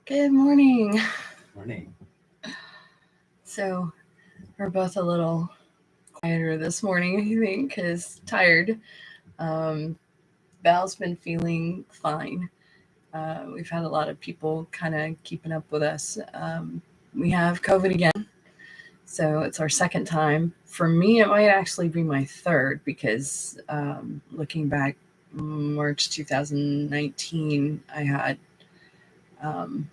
Good morning. Morning. So, we're both a little quieter this morning, I think, because tired. Um, Val's been feeling fine. We've had a lot of people kind of keeping up with us. We have COVID again, so it's our second time. For me, it might actually be my third because looking back, March 2019, I had um,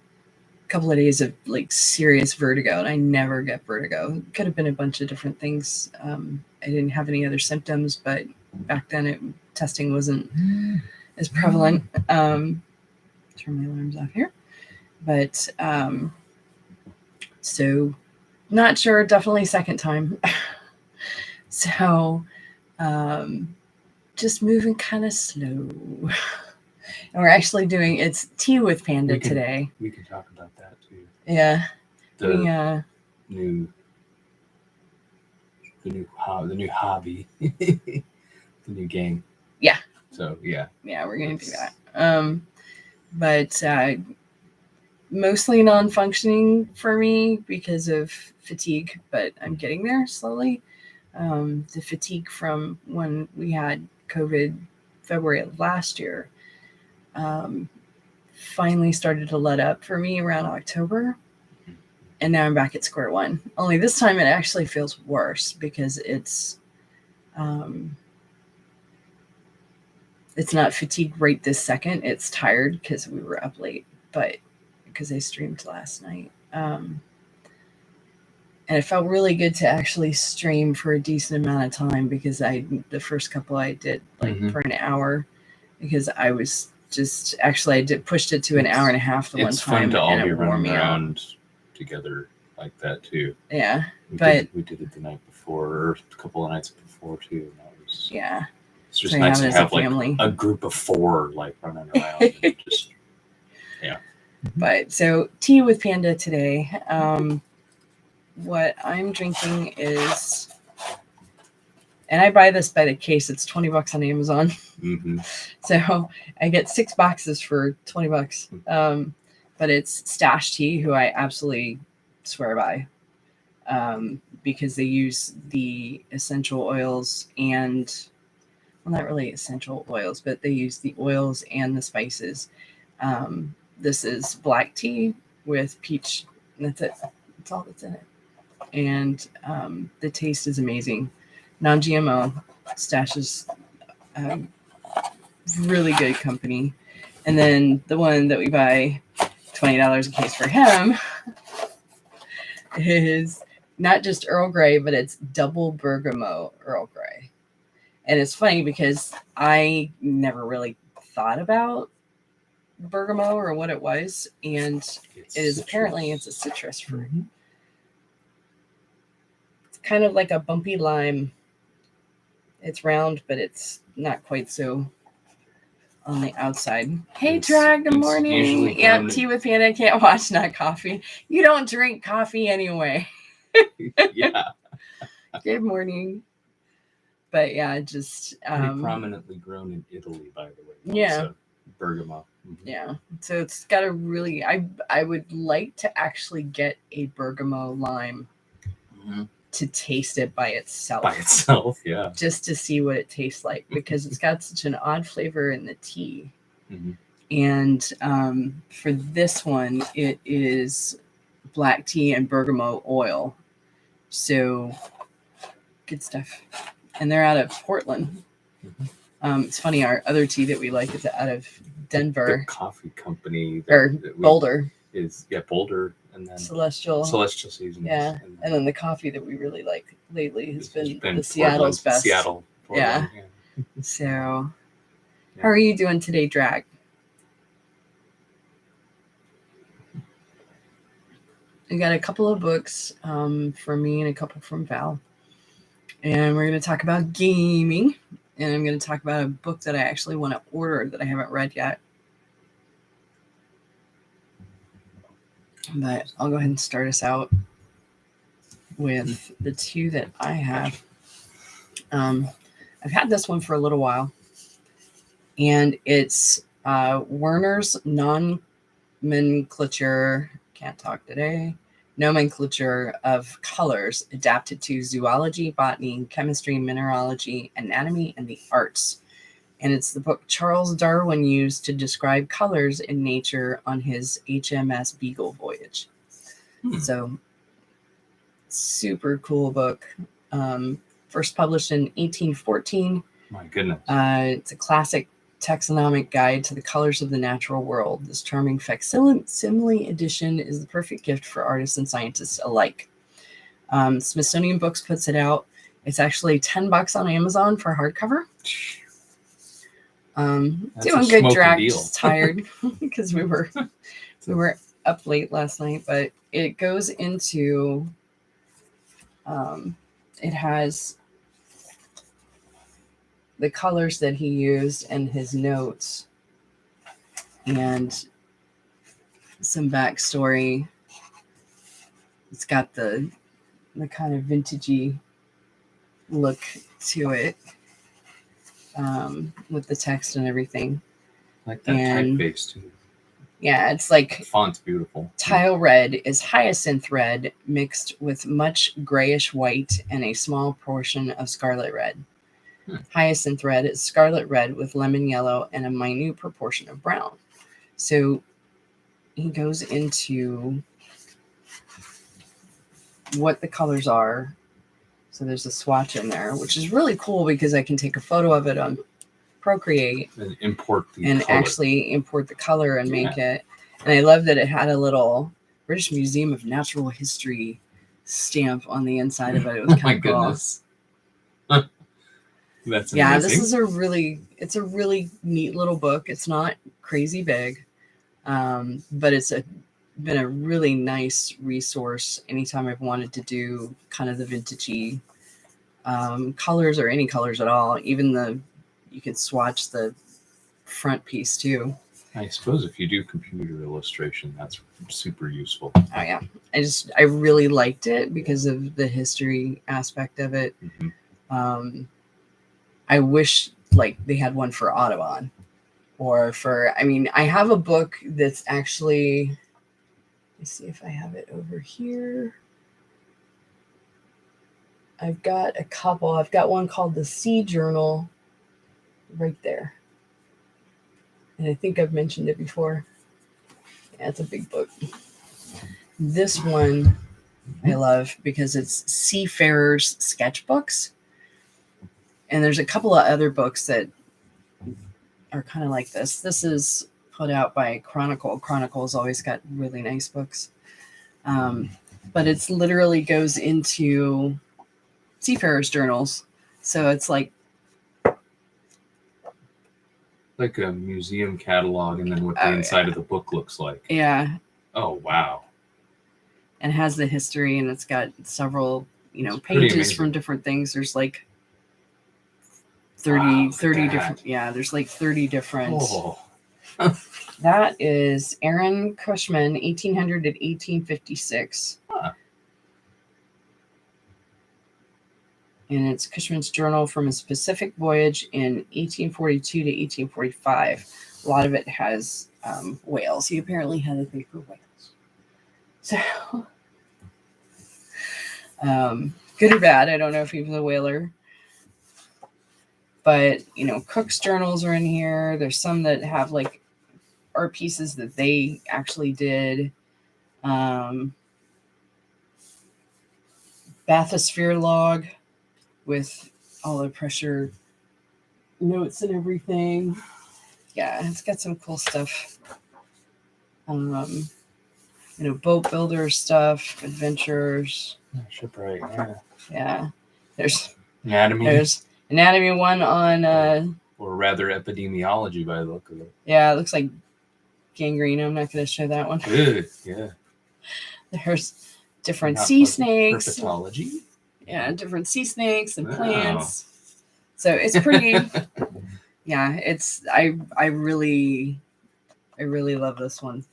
couple of days of like serious vertigo, and I never get vertigo. It could have been a bunch of different things. I didn't have any other symptoms, but back then testing wasn't as prevalent. Turn my alarms off here. But so not sure, definitely second time. So um, just moving kind of slow. And we're actually doing it's tea with Panda today. We can talk about that too. Yeah. The new hobby, the new game. Yeah. So yeah, we're gonna do that. But mostly non-functioning for me because of fatigue, but I'm getting there slowly. The fatigue from when we had COVID February of last year um, finally started to let up for me around October. And now I'm back at square one. Only this time it actually feels worse because it's not fatigue right this second. It's tired because we were up late, but because I streamed last night. And it felt really good to actually stream for a decent amount of time because the first couple I did for an hour because I was just I did pushed it to an hour and a half the one time. It's fun to all be running around together like that too. Yeah, we did it the night before or a couple of nights before too. And that was It's just nice to have like a group of 4 like running around. And just But so tea with Panda today. What I'm drinking is, and I buy this by the case. It's $20 on Amazon. Mm-hmm. So I get 6 boxes for $20. But it's Stash Tea, who I absolutely swear by, because they use the essential oils and, well, not really essential oils, but they use the oils and the spices. This is black tea with peach. And that's it. That's all that's in it. And the taste is amazing. Non-GMO. Stash is really good company. And then the one that we buy $20 a case for him is not just Earl Grey, but it's double Bergamot Earl Grey. And it's funny because I never really thought about bergamot or what it was, and apparently it's a citrus fruit. Mm-hmm. It's kind of like a bumpy lime. It's round, but it's not quite so on the outside. Hey, Drag, good morning. Yeah, tea with Panda. Can't watch, not coffee. You don't drink coffee anyway. Yeah. Good morning. But yeah, just pretty prominently grown in Italy, by the way. Yeah. So, Bergamot. Mm-hmm. Yeah. So it's got a really. I would like to actually get a bergamot lime to taste it by itself. By itself, yeah. Just to see what it tastes like, because it's got such an odd flavor in the tea. Mm-hmm. And for this one, it is black tea and bergamot oil. So good stuff. And they're out of Portland. Mm-hmm. It's funny, our other tea that we like is out of Denver. The coffee company. Boulder. Is Boulder. And then Celestial Seasons. Yeah. And then the coffee that we really like lately has been the Seattle's best. Portland, yeah. So how are you doing today, Drag? We got a couple of books from me and a couple from Val. And we're going to talk about gaming. And I'm going to talk about a book that I actually want to order that I haven't read yet. But I'll go ahead and start us out with the 2 that I have. I've had this one for a little while. And it's Werner's nomenclature of colors adapted to zoology, botany, chemistry, mineralogy, anatomy, and the arts. And it's the book Charles Darwin used to describe colors in nature on his HMS Beagle voyage. So, super cool book. First published in 1814. My goodness. It's a classic taxonomic guide to the colors of the natural world. This charming facsimile edition is the perfect gift for artists and scientists alike. Smithsonian Books puts it out. It's actually $10 on Amazon for hardcover. Doing good, Drac. Just tired because we were up late last night. But it goes into it has the colors that he used and his notes and some backstory. It's got the kind of vintagey look to it, with the text and everything. Like that typeface too. Yeah, it's like the font's beautiful. Tile red is hyacinth red mixed with much grayish white and a small portion of scarlet red. Hyacinth red is scarlet red with lemon yellow and a minute proportion of brown. So he goes into what the colors are. So there's a swatch in there, which is really cool because I can take a photo of it on Procreate and import actually import the color and make it. And I love that it had a little British Museum of Natural History stamp on the inside of it. It was kind of cool. Goodness. That's amazing. This is a really neat little book. It's not crazy big, but it's been a really nice resource anytime I've wanted to do kind of the vintagey colors or any colors at all. Even you can swatch the front piece too. I suppose if you do computer illustration, that's super useful. Oh yeah. I really liked it because of the history aspect of it. Mm-hmm. I wish they had one for Audubon or I have a book that's actually, let's see if I have it over here. I've got a couple. I've got one called the Sea Journal right there. And I think I've mentioned it before. Yeah, it's a big book. This one I love because it's Seafarers Sketchbooks. And there's a couple of other books that are kind of like this. This is put out by Chronicle. Chronicle's always got really nice books. But it's literally goes into seafarers' journals. So it's like a museum catalog and then what the inside of the book looks like. Yeah. Oh, wow. And has the history, and it's got several, pages from different things. There's 30 different. Yeah, there's 30 different. Oh. That is Aaron Cushman, 1800 to 1856. Huh. And it's Cushman's journal from a specific voyage in 1842 to 1845. A lot of it has whales. He apparently had a thing for whales. So, good or bad, I don't know if he was a whaler. But, Cook's journals are in here. There's some that have art pieces that they actually did. Bathysphere log with all the pressure notes and everything. Yeah, it's got some cool stuff. Boat builder stuff, adventures. Shipwright, yeah. Yeah. There's anatomy. There's anatomy one on or rather epidemiology by the look of it. Yeah, it looks like gangrene. I'm not going to show that one. Good, yeah. There's different sea snakes. Herpetology? Yeah, different sea snakes and plants. So it's pretty. Yeah, I really love this one.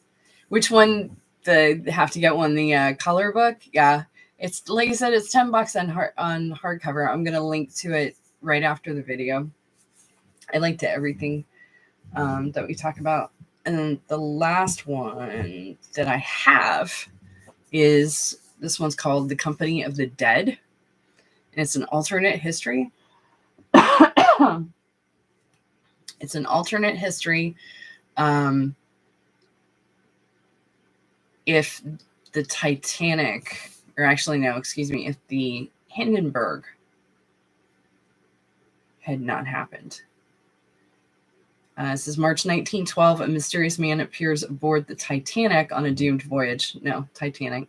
Which one? Have to get one, the color book. Yeah, it's like I said, it's $10 on hardcover. I'm gonna link to it right after the video. I linked to everything that we talk about And the last one that I have is, this one's called The Company of the Dead. And it's an alternate history. It's an alternate history. If the Titanic, or actually no, excuse me, if the Hindenburg had not happened. This is March 1912. A mysterious man appears aboard the Titanic on a doomed voyage. No, Titanic.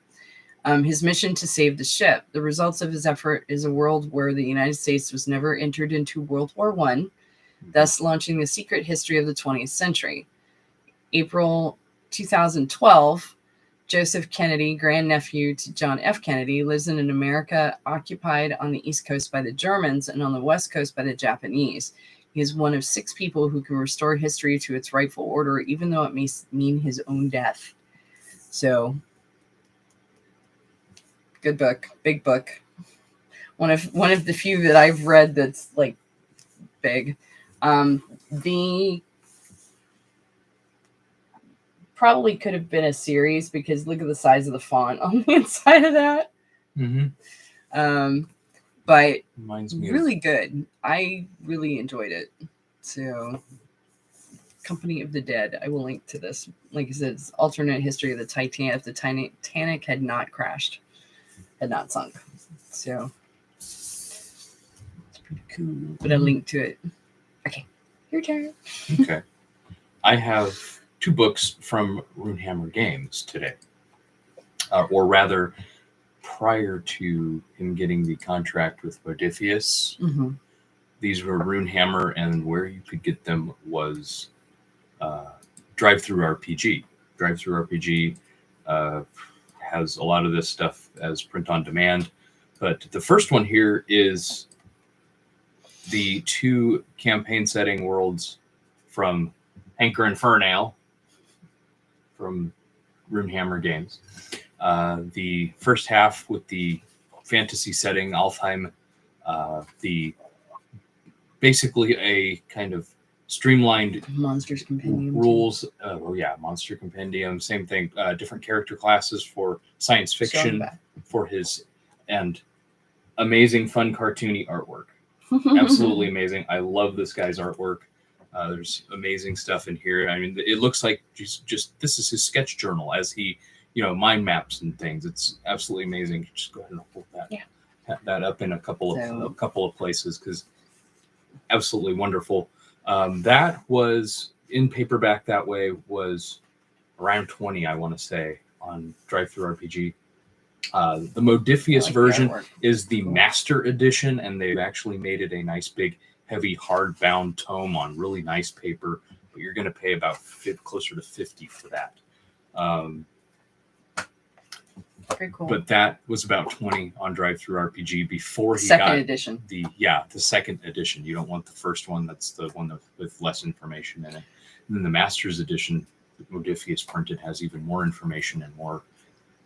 His mission to save the ship. The results of his effort is a world where the United States was never entered into World War I, thus launching the secret history of the 20th century. April 2012, Joseph Kennedy, grandnephew to John F. Kennedy, lives in an America occupied on the East Coast by the Germans and on the West Coast by the Japanese. He is one of 6 people who can restore history to its rightful order, even though it may mean his own death. So, good book, big book. One of the few that I've read that's like big. The probably could have been a series because look at the size of the font on the inside of that. Mm-hmm. But really good. I really enjoyed it. So, Company of the Dead. I will link to this. Like I said, it's alternate history of the Titanic. If the Titanic had not crashed, had not sunk. So, it's pretty cool. But I linked to it. Okay, your turn. Okay. I have 2 books from Runehammer Games today. Or rather, prior to him getting the contract with Modiphius, these were Runehammer, and where you could get them was Drive-Thru RPG. Drive-Thru RPG has a lot of this stuff as print on demand, but the first one here is the 2 campaign setting worlds from Hanker and Fernale from Runehammer Games. The first half with the fantasy setting, Alfheim, the basically a kind of streamlined Monsters Compendium rules. Monster Compendium, same thing. Different character classes for science fiction for his, and amazing, fun, cartoony artwork. Absolutely amazing. I love this guy's artwork. There's amazing stuff in here. I mean, it looks like just this is his sketch journal as he, mind maps and things. It's absolutely amazing. Just go ahead and hold that up in a couple of places because absolutely wonderful. That was in paperback that way was around 20, I want to say, on Drive-Thru RPG. The Modiphius version is the Master Edition, and they've actually made it a nice big heavy hardbound tome on really nice paper, but you're going to pay about closer to $50 for that. Very cool. But that was about $20 on Drive-Thru RPG before he second got edition. The second edition. You don't want the first one. That's the one with less information in it. And then the Master's Edition, Modiphius printed, has even more information and more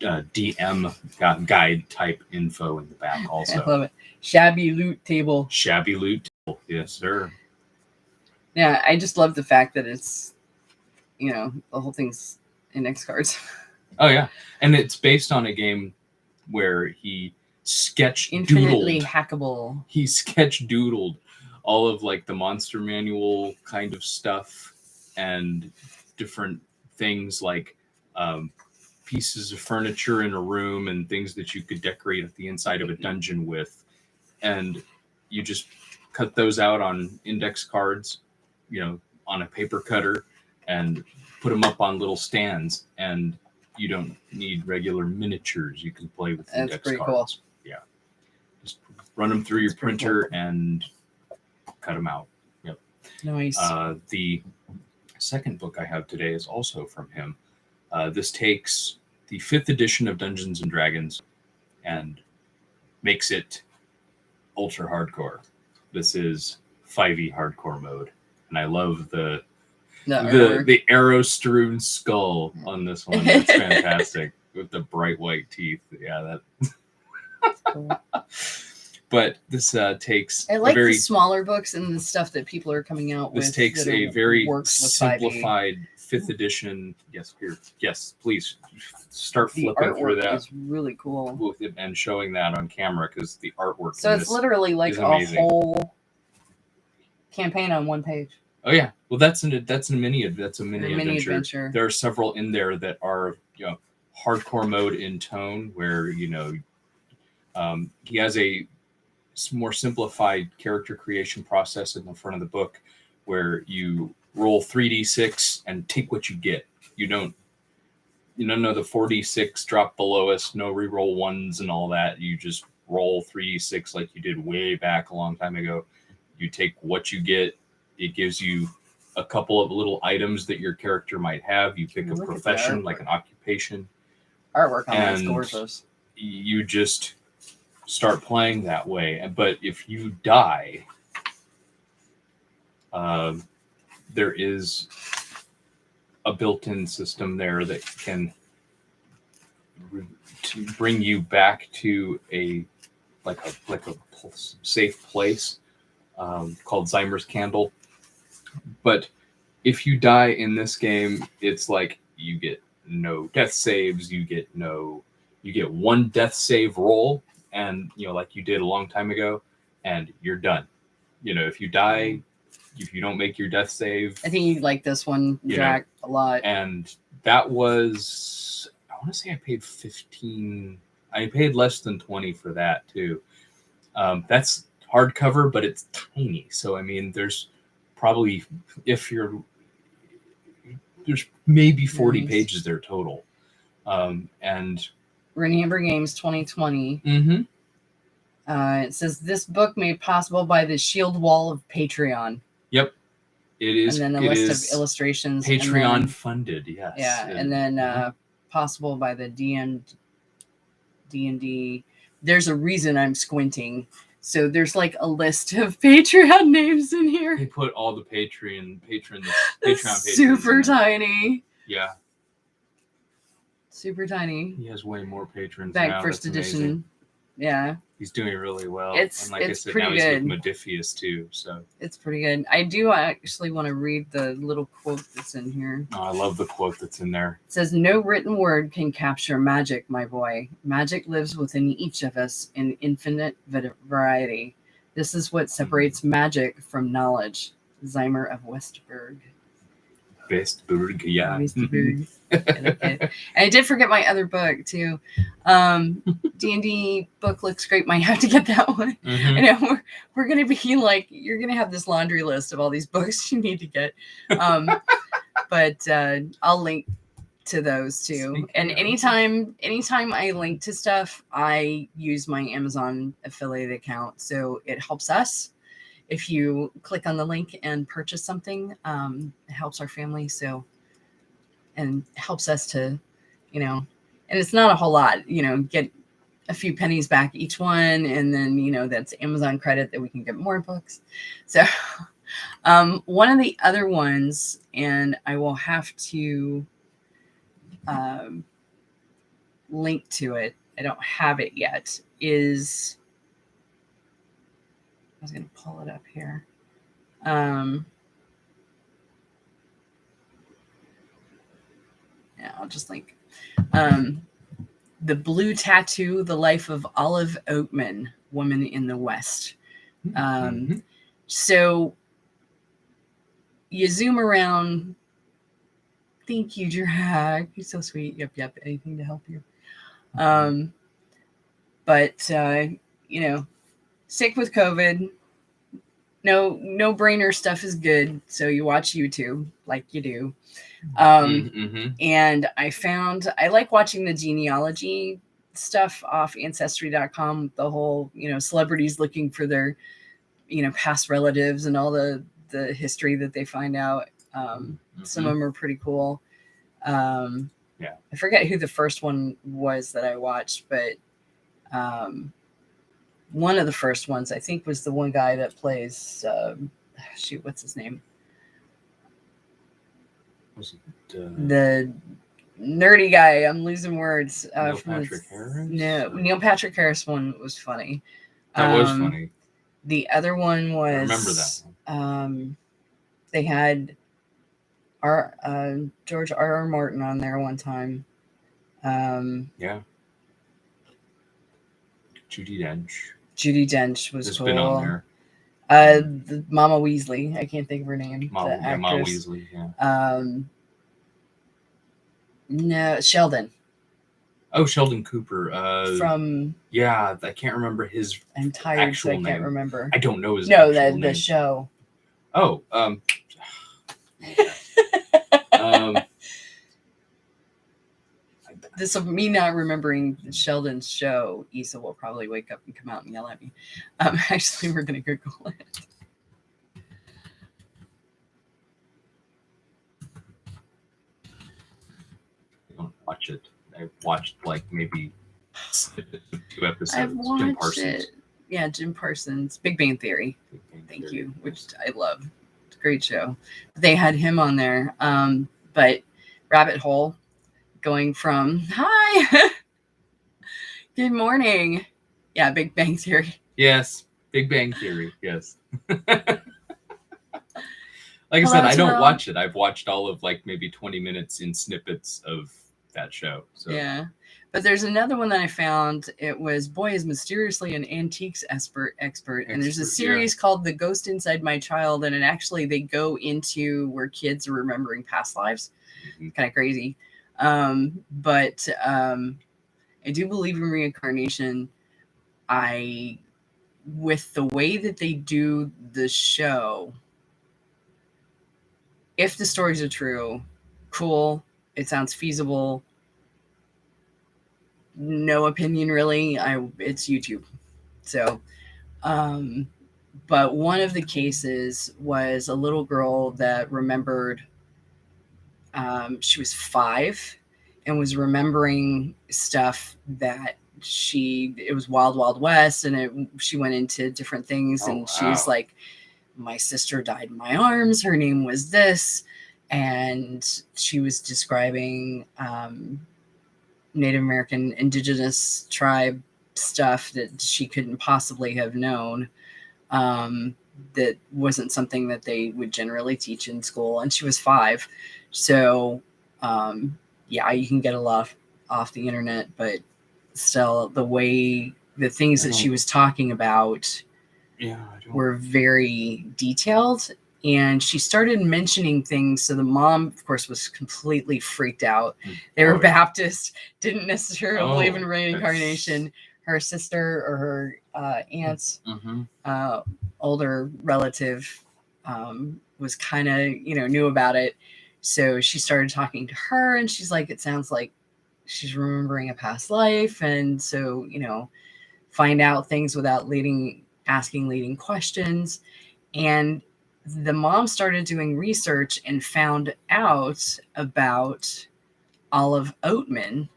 DM guide type info in the back also. I love it. Shabby loot table. Yes, sir. Yeah, I just love the fact that it's, the whole thing's index cards. Oh, yeah. And it's based on a game where he infinitely hackable. He sketch-doodled all of like the monster manual kind of stuff and different things like pieces of furniture in a room and things that you could decorate at the inside of a dungeon with. And you just cut those out on index cards, on a paper cutter and put them up on little stands. And you don't need regular miniatures. You can play with index cards. Cool. Yeah. Just run them through your printer and cut them out. Yep. Nice. The second book I have today is also from him. This takes the 5th edition of Dungeons and Dragons and makes it ultra hardcore. This is 5e hardcore mode. And I love the arrow-strewn skull on this one. It's fantastic with the bright white teeth. Yeah, that's cool. But this takes I like the smaller books and the stuff that people are coming out with. This takes a very simplified 5th edition. Yes, here. Yes, please start The flipping through artwork that is really cool. with it and showing that on camera, because the artwork. So it's literally like a whole campaign on one page. Oh yeah, well that's a mini adventure. There are several in there that are hardcore mode in tone, where he has a more simplified character creation process in the front of the book, where you roll 3d6 and take what you get. You don't know the 4d6 drop the lowest, no reroll ones and all that. You just roll 3d6 like you did way back a long time ago. You take what you get. It gives you a couple of little items that your character might have. You pick a profession, like an occupation. Artwork on that is gorgeous. You just start playing that way. But if you die, there is a built-in system there that can bring you back to a safe place, called Zymer's Candle. But if you die in this game, it's like you get no death saves. You get one death save roll, and like you did a long time ago, and you're done. If you die, if you don't make your death save, I think you like this one, Jack, a lot. And that was, I want to say I paid $15. I paid less than $20 for that too. That's hardcover, but it's tiny. So I mean, there's probably, there's maybe 40 pages there total. And Renmeleon Games 2020. Mm-hmm. It says this book made possible by the Shield Wall of Patreon. Yep, it is. And then a list of illustrations. Patreon funded, yes. Yeah, and then possible by the D&D. There's a reason I'm squinting. So there's like a list of Patreon names in here. They put all the Patreon patrons. Super tiny. Yeah. Super tiny. He has way more patrons back now. First That's edition. Amazing. Yeah. He's doing really well. It's and like it's I said, pretty now good. He's with Modifius too. So it's pretty good. I do actually want to read the little quote that's in here. Oh, I love the quote that's in there. It says, "No written word can capture magic, my boy. Magic lives within each of us in infinite variety. This is what separates magic from knowledge." Zymer of Westburg. Westburg, yeah. Westburg. And I did forget my other book too. D&D book looks great. Might have to get that one. Mm-hmm. I know we're gonna be like, you're gonna have this laundry list of all these books you need to get. But I'll link to those too. And anytime I link to stuff, I use my Amazon affiliate account, so it helps us. If you click on the link and purchase something, it helps our family. So, and helps us to, and it's not a whole lot, get a few pennies back each one. And then, that's Amazon credit that we can get more books. So, one of the other ones, and I will have to link to it. I don't have it yet, is, I was going to pull it up here. Yeah, I'll just link. The Blue Tattoo, The Life of Olive Oatman, Woman in the West. So you zoom around. Thank you, Drag. You're so sweet. Yep. Anything to help you. But sick with COVID. No brainer stuff is good. So you watch YouTube like you do. And I like watching the genealogy stuff off Ancestry.com, the whole, celebrities looking for their, past relatives and all the history that they find out. Some of them are pretty cool. Yeah. I forget who the first one was that I watched, but one of the first ones, I think, was the one guy that plays, what's his name? Was it, the nerdy guy? I'm losing words. Neil Patrick Harris? No, Neil Patrick Harris one was funny. That was funny. The other one was, I remember that one. They had George R.R. Martin on there one time. Yeah. Judi Dench. Judi Dench was cool. Been on there. The Mama Weasley. I can't think of her name. The actress. Mama Weasley. Yeah. No, Sheldon. Oh, Sheldon Cooper. From. Yeah, I can't remember his I'm tired, actual so I can't name. remember. I don't know his actual name. The show. Oh, This of me not remembering Sheldon's show. Issa will probably wake up and come out and yell at me. Actually, we're gonna Google it. I don't watch it. I've watched like maybe 2 episodes. I've watched Jim Parsons. it. Yeah, Jim Parsons. Big Bang Theory. Thank you, which I love. It's a great show. They had him on there. But Rabbit Hole, going from hi, good morning. Yeah, Big Bang Theory. Yes, Big Bang Theory. Yes. Like I said, I don't watch it. I've watched all of like maybe 20 minutes in snippets of that show. So. Yeah. But there's another one that I found. It was Boy is Mysteriously an Antiques expert. And there's a series called The Ghost Inside My Child. And they go into where kids are remembering past lives. Mm-hmm. Kind of crazy. But I do believe in reincarnation. With the way that they do the show, if the stories are true, cool. It sounds feasible. No opinion really. It's YouTube. So, but one of the cases was a little girl that remembered, she was 5 and was remembering stuff that it was Wild Wild West, and she went into different things, and she was like, my sister died in my arms. Her name was this. And she was describing, Native American indigenous tribe stuff that she couldn't possibly have known. That wasn't something that they would generally teach in school. And she was 5. So, yeah, you can get a lot off the internet, but still the things that she was talking about were very detailed. And she started mentioning things. So the mom, of course, was completely freaked out. They were Baptist, didn't necessarily believe in reincarnation. Her sister or her aunt's older relative was kind of, knew about it. So she started talking to her, and she's like, it sounds like she's remembering a past life. And so, find out things without asking leading questions. And the mom started doing research and found out about Olive Oatman,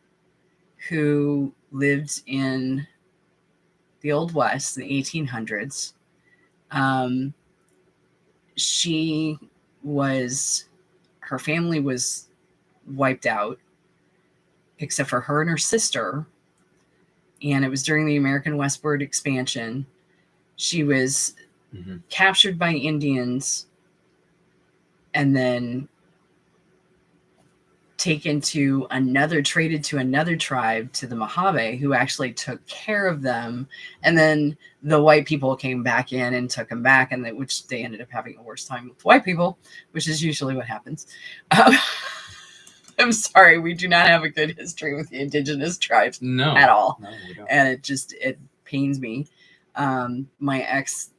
who lived in the Old West in the 1800s. Her family was wiped out, except for her and her sister. And it was during the American westward expansion. She was captured by Indians and then traded to another tribe, to the Mojave, who actually took care of them. And then the white people came back in and took them back, which they ended up having a worse time with white people, which is usually what happens. I'm sorry, we do not have a good history with the indigenous tribes at all. No, we don't. And it pains me. My ex,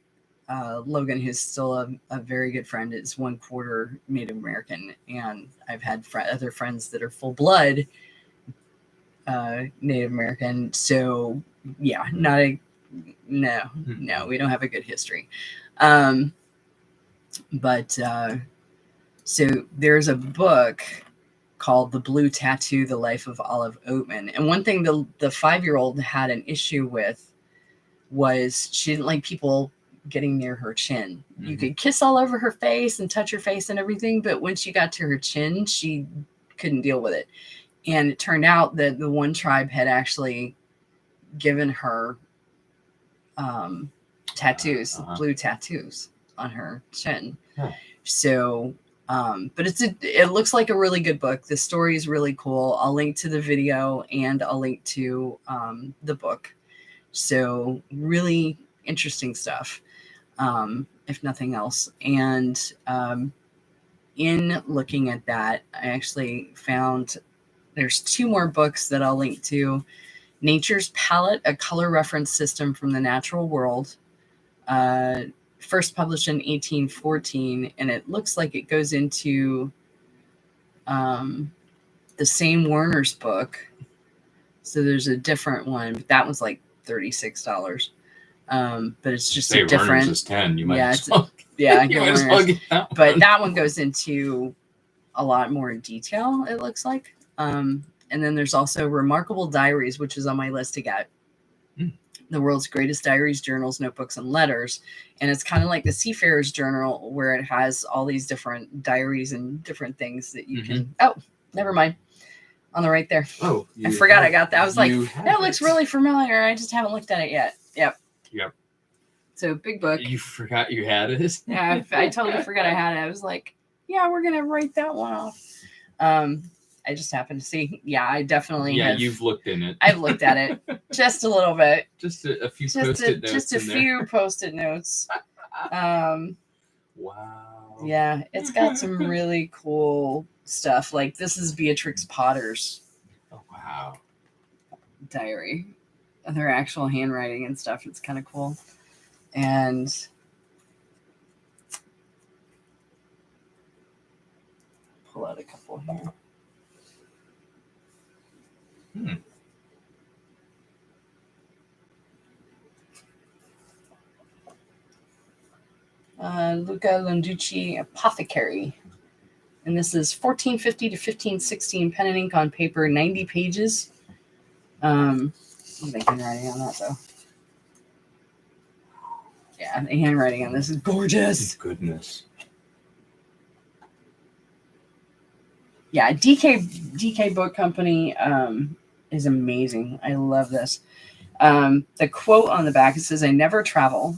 Logan, who's still a very good friend, is 1/4 Native American, and I've had other friends that are full blood Native American. So yeah, no, we don't have a good history. But so there's a book called The Blue Tattoo: The Life of Olive Oatman. And one thing the 5-year-old had an issue with was she didn't like people getting near her chin. You could kiss all over her face and touch her face and everything, but when she got to her chin, she couldn't deal with it. And it turned out that the one tribe had actually given her tattoos, blue tattoos on her chin. So But it looks like a really good book. The story is really cool. I'll link to the video and I'll link to the book. So really interesting stuff, if nothing else. And in looking at that, I actually found there's 2 more books that I'll link to. Nature's Palette, a color reference system from the natural world. First published in 1814, and it looks like it goes into the same Werner's book. So there's a different one, but that was like $36. But it's just Say a different. Werner's is 10. You might as well. You might as well get that one. But that one goes into a lot more detail, it looks like. And then there's also Remarkable Diaries, which is on my list to get. The world's greatest diaries, journals, notebooks, and letters. And it's kind of like the Seafarer's Journal, where it has all these different diaries and different things that you can. Oh, never mind. On the right there. Oh, I forgot I got that. I was like, that looks really familiar. I just haven't looked at it yet. Yep. So big book. You forgot you had it? Yeah, I totally forgot I had it. I was like, yeah, we're going to write that one off. I just happened to see. Yeah, I definitely have. You've looked in it. I've looked at it just a little bit. Just a few Post-it notes. Just a few Post-it notes. Wow. Yeah, it's got some really cool stuff. Like this is Beatrix Potters. Oh, wow. Diary. Their actual handwriting and stuff. It's kind of cool. And pull out a couple here. Luca Londucci Apothecary. And this is 1450 to 1516 pen and ink on paper, 90 pages. I'm making handwriting on that though. Yeah, the handwriting on this is gorgeous. Goodness. Yeah, DK Book Company is amazing. I love this. The quote on the back, it says, "I never travel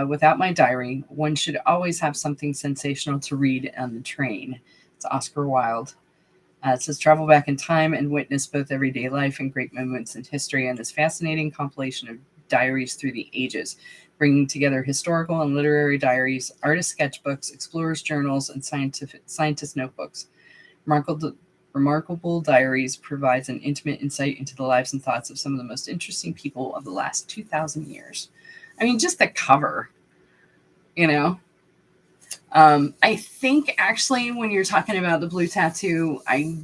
without my diary. One should always have something sensational to read on the train." It's Oscar Wilde. It says, "Travel back in time and witness both everyday life and great moments in history and this fascinating compilation of diaries through the ages, bringing together historical and literary diaries, artist sketchbooks, explorers' journals, and scientist notebooks. Remarkable Diaries provides an intimate insight into the lives and thoughts of some of the most interesting people of the last 2,000 years. I mean, just the cover, you know. I think actually when you're talking about the blue tattoo, I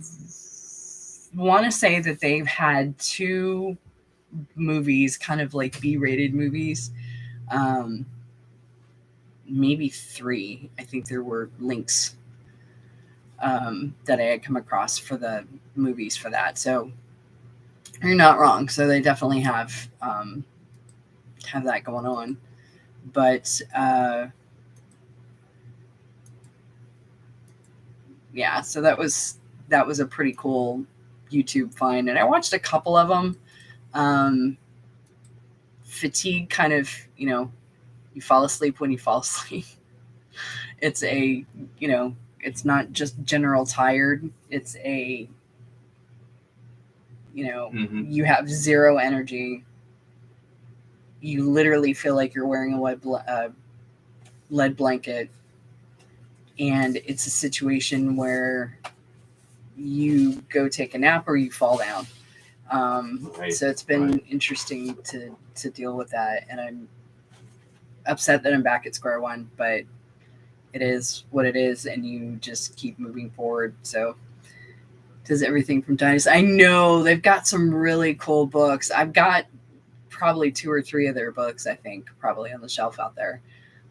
want to say that they've had 2 movies, kind of like B-rated movies. Maybe 3. I think there were links that I had come across for the movies for that. So you're not wrong. So they definitely have that going on. But yeah, so that was a pretty cool YouTube find, and I watched a couple of them. Fatigue, kind of, you know, you fall asleep when you fall asleep. It's a, you know, it's not just general tired. It's a, you know, you have zero energy. You literally feel like you're wearing a lead blanket. And it's a situation where you go take a nap or you fall down. So it's been interesting to deal with that. And I'm upset that I'm back at square one, but it is what it is, and you just keep moving forward. So does everything from Diaries. I know they've got some really cool books. I've got probably 2 or 3 of their books, I think, probably on the shelf out there.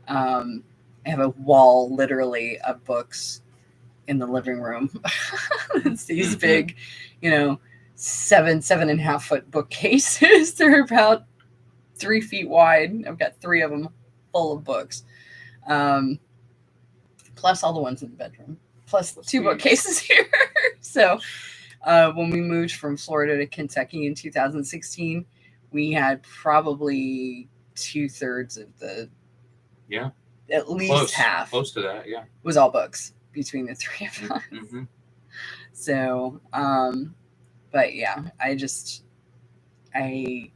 I have a wall literally of books in the living room. It's these big, you know, 7.5 foot bookcases. They're about 3 feet wide. I've got 3 of them full of books. Plus all the ones in the bedroom, plus 2 bookcases here. So when we moved from Florida to Kentucky in 2016, we had probably 2/3 of the at least half close to that, yeah, was all books between the three of us. Mm-hmm. So, but yeah, I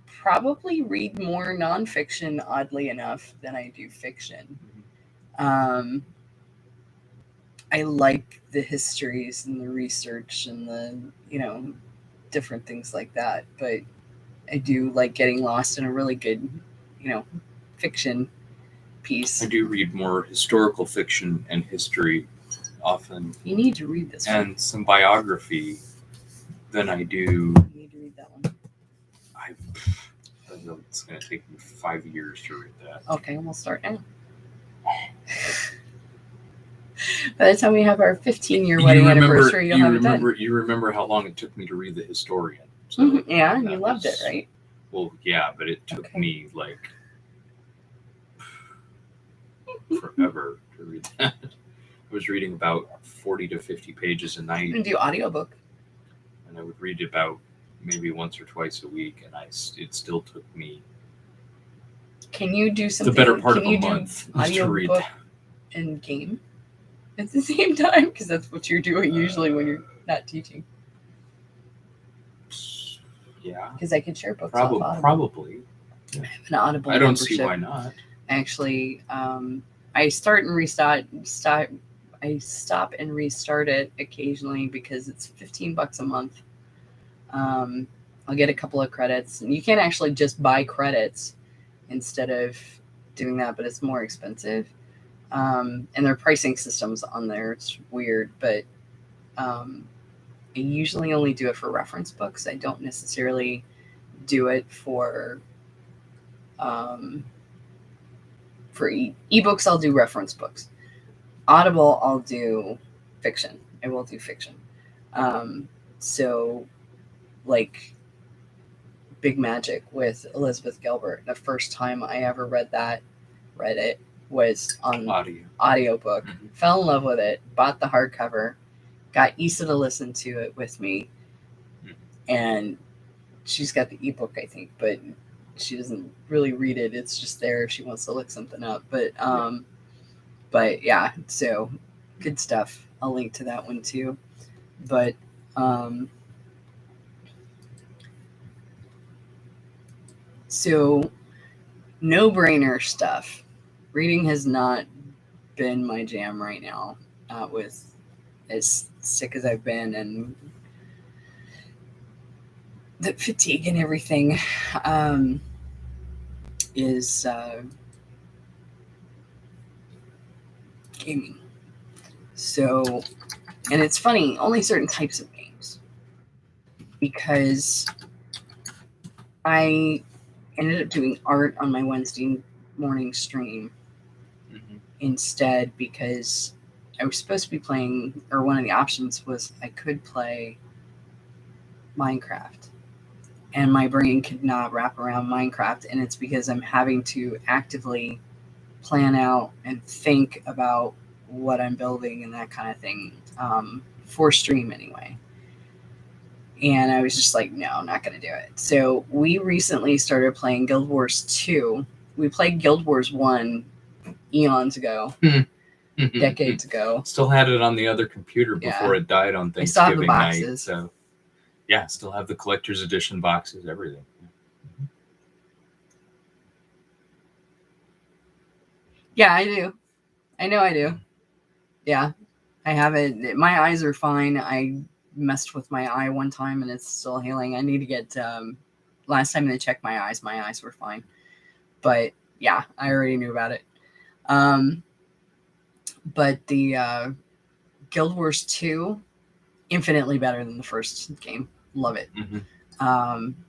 probably read more nonfiction, oddly enough, than I do fiction. I like the histories and the research and the, different things like that. But I do like getting lost in a really good, fiction piece. I do read more historical fiction and history often. You need to read this one. And some biography than I do. You need to read that one. It's going to take me 5 years to read that. Okay, we'll start now. By the time we have our 15-year wedding anniversary, you'll have it done. You remember how long it took me to read The Historian. So yeah, and you loved it, right? Well, yeah, but it took me like forever to read that. I was reading about 40 to 50 pages a night. And do audiobook. And I would read about maybe once or twice a week, and it still took me. Can you do something? The better part of a month to read that. And game at the same time, because that's what you're doing usually when you're not teaching. Yeah. Because I can share books. Probably. Yeah. I have an Audible. I don't membership. see why not. Actually, I start and restart. I stop and restart it occasionally because it's $15 a month. I'll get a couple of credits, and you can actually just buy credits instead of doing that, but it's more expensive. And their pricing systems on there, it's weird, but I usually only do it for reference books. I don't necessarily do it for ebooks. I'll do reference books. Audible, I'll do fiction. I will do fiction. So, like Big Magic with Elizabeth Gilbert. The first time I ever read it was on audiobook. Mm-hmm. Fell in love with it. Bought the hardcover. Got Issa to listen to it with me. Mm-hmm. And she's got the ebook, I think, but she doesn't really read it. It's just there if she wants to look something up. But yeah, so good stuff. I'll link to that one too. But so no-brainer stuff. Reading has not been my jam right now. Not with as sick as I've been and the fatigue and everything is gaming. So, and it's funny, only certain types of games. Because I ended up doing art on my Wednesday morning stream instead, because I was supposed to be playing, or one of the options was I could play Minecraft. And my brain could not wrap around Minecraft, and it's because I'm having to actively plan out and think about what I'm building and that kind of thing, for stream anyway. And I was just like, no, I'm not going to do it. So we recently started playing Guild Wars 2. We played Guild Wars 1 eons ago, decades ago. Still had it on the other computer before it died on Thanksgiving night. So yeah, still have the collector's edition boxes, everything. Yeah, I do. I know I do. Yeah, I have it. My eyes are fine. I messed with my eye one time and it's still healing. I need to get, last time they checked my eyes were fine. But yeah, I already knew about it. But the Guild Wars 2, infinitely better than the first game. Love it.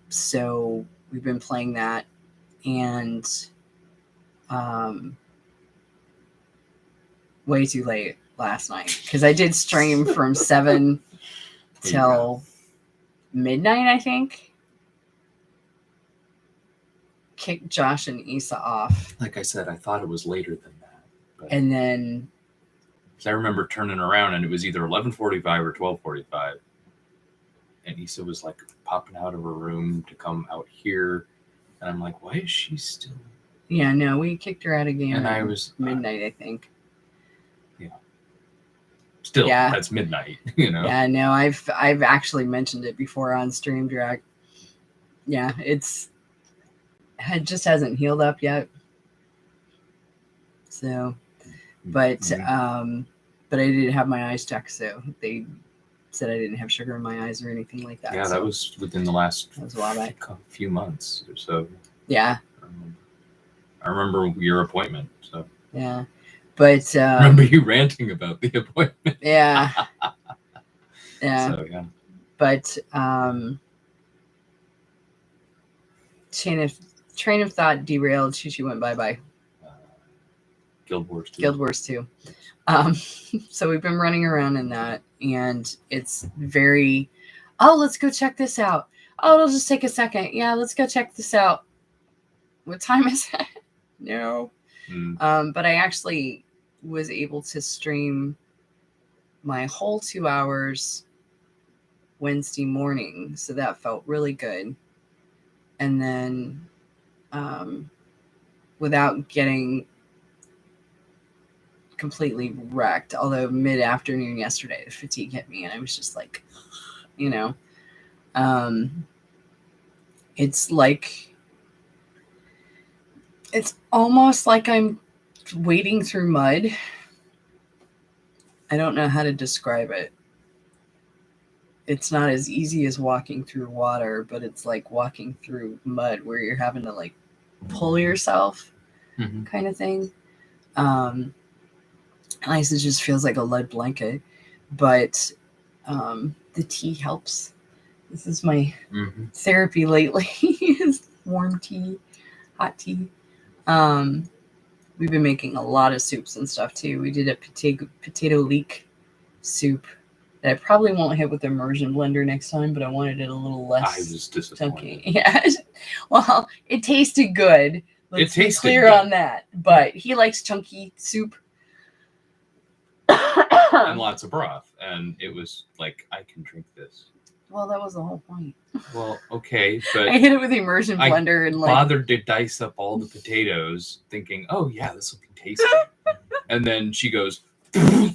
So we've been playing that, and way too late last night because I did stream from 7 till midnight, I think. Kicked Josh and Issa off. Like I said, I thought it was later than that. But and then I remember turning around and it was either 11:45 or 12:45. And Issa was like popping out of her room to come out here. And I'm like, why is she still Yeah, no, we kicked her out again. And at I was midnight, I think. Still, that's midnight, you know. Yeah, no, I've actually mentioned it before on Stream Direct. Yeah, it just hasn't healed up yet. So, but I did have my eyes checked, so they said I didn't have sugar in my eyes or anything like that. Yeah, so that was within the last few months or so. Yeah. I remember your appointment. So yeah, but I remember you ranting about the appointment. Yeah. Yeah. So yeah. But train of thought derailed. She went bye. Guild Wars 2. Guild Wars 2. So we've been running around in that, and it's very, let's go check this out. Oh, it'll just take a second. Yeah, let's go check this out. What time is it? No. But I actually was able to stream my whole 2 hours Wednesday morning, so that felt really good. And then without getting completely wrecked, although mid-afternoon yesterday the fatigue hit me and I was just like, it's like, it's almost like I'm wading through mud. I don't know how to describe it. It's not as easy as walking through water, but it's like walking through mud where you're having to like pull yourself kind of thing. Ice just feels like a lead blanket, but the tea helps. This is my therapy lately, is warm tea, hot tea. We've been making a lot of soups and stuff too. We did a potato leek soup that I probably won't hit with the immersion blender next time, but I wanted it a little less. I was disappointed. Chunky. Yeah. Well, it tasted good. Let's be clear on that. But he likes chunky soup. And lots of broth. And it was like, I can drink this. Well, that was the whole point. Well, okay, but I hit it with the immersion blender and like bothered to dice up all the potatoes, thinking, "Oh yeah, this will be tasty." And then she goes, and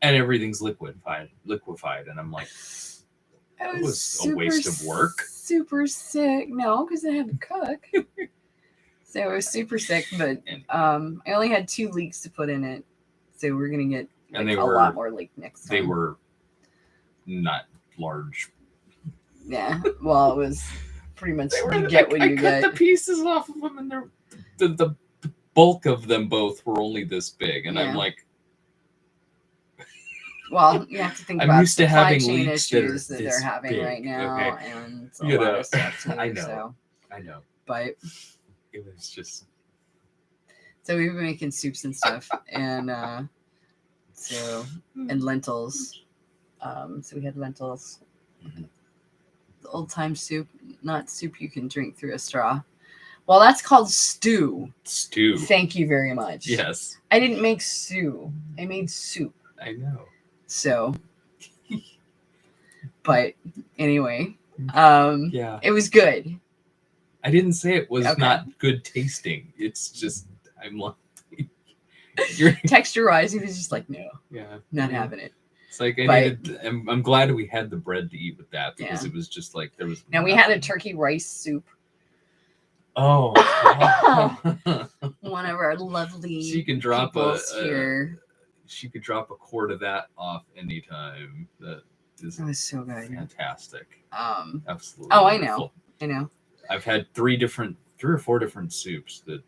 everything's liquefied, and I'm like, "That was a waste of work." Super sick. No, because I had to cook. So it was super sick, but I only had 2 leeks to put in it, so we're gonna get a lot more leek next time. They were not large. Yeah, well, it was pretty much you get what you get. I cut the pieces off of them, and the bulk of them both were only this big, and I'm like, well, you have to think about used to having chain leaks issues that they're having right now, and a lot of stuff too. I know, but it was just. So we've been making soups and stuff, and and lentils. So we had lentils, the old time soup, not soup you can drink through a straw. Well, that's called stew. Stew. Thank you very much. Yes. I didn't make stew. I made soup. I know. So, but anyway, it was good. I didn't say it was not good tasting. It's just, I'm like, texture-wise, he was just like, no, not having it. It's like I'm glad we had the bread to eat with that because it was just like there was. Now we had a turkey rice soup. Oh, one of our lovely. She can drop here. She could drop a quart of that off anytime. That was so good. Fantastic. Absolutely. Oh, wonderful. I know. I've had 3 or 4 different soups that.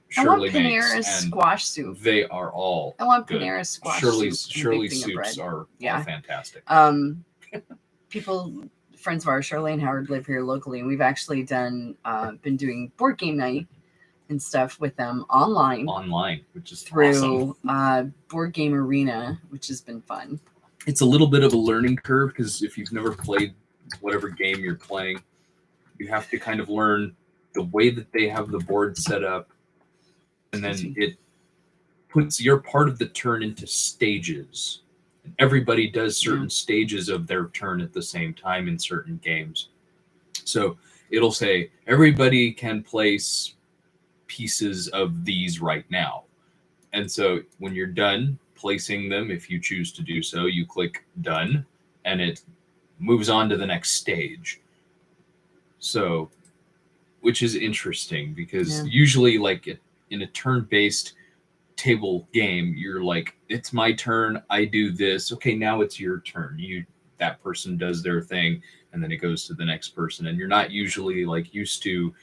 Shirley I want Panera's squash soup. They are all. I want good. Panera's squash Shirley's soup. Shirley's soups are fantastic. Friends of ours, Shirley and Howard, live here locally, and we've actually been doing board game night and stuff with them online. Which is through awesome. Board Game Arena, which has been fun. It's a little bit of a learning curve because if you've never played whatever game you're playing, you have to kind of learn the way that they have the board set up. And then it puts your part of the turn into stages. Everybody does certain stages of their turn at the same time in certain games. So it'll say everybody can place pieces of these right now. And so when you're done placing them, if you choose to do so, you click done, and it moves on to the next stage. So, which is interesting because usually, like in a turn-based table game, you're like, it's my turn, I do this. Okay, now it's your turn. That person does their thing, and then it goes to the next person. And you're not usually like used to